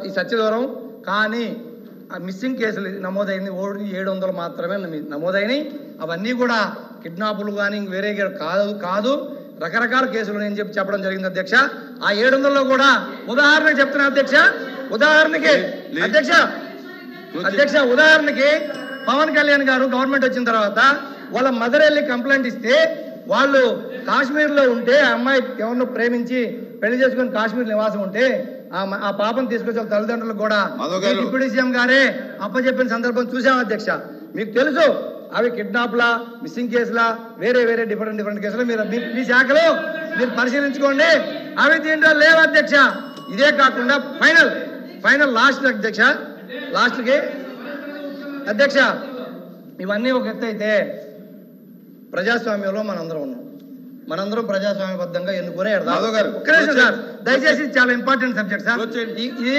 ఈ సత్యదూరం కానీ ఆ మిస్సింగ్ కేసులు నమోదైంది 700 మాత్రమే నమోదైనవి. అవన్నీ కూడా కిడ్నాపులు కానీ వేరే కాదు రకరకాల కేసులు నేను చెప్పడం జరిగింది అధ్యక్ష. ఆ 700లో కూడా ఉదాహరణకి చెప్తున్నా అధ్యక్ష, ఉదాహరణకి పవన్ కళ్యాణ్ గారు గవర్నమెంట్ వచ్చిన తర్వాత వాళ్ళ మదర్ వెళ్ళి కంప్లైంట్ ఇస్తే వాళ్ళు కాశ్మీర్లో ఉంటే ఆ అమ్మాయి ఎవరినో ప్రేమించి పెళ్లి చేసుకుని కాశ్మీర్ నివాసం ఉంటే ఆ పాపను తీసుకొచ్చి వాళ్ళ తల్లిదండ్రులకు కూడా డిప్యూటీ సీఎం గారే అప్పచెప్పిన సందర్భం చూసాం అధ్యక్ష. మీకు తెలుసు అవి కిడ్నాప్లా, మిస్సింగ్ కేసులా, వేరే డిఫరెంట్ కేసులు మీరు మీ శాఖలో మీరు పరిశీలించుకోండి. అవి దీంట్లో లేవు అధ్యక్ష. ఇదే కాకుండా ఫైనల్ లాస్ట్ అధ్యక్ష, లాస్ట్కి అధ్యక్ష ఇవన్నీ ఒక ఎత్తు అయితే ప్రజాస్వామ్యంలో మనందరం ప్రజాస్వామ్యబద్ధంగా ఎన్నుకునే దయచేసి చాలా ఇంపార్టెంట్ సబ్జెక్ట్ సార్ ఇది.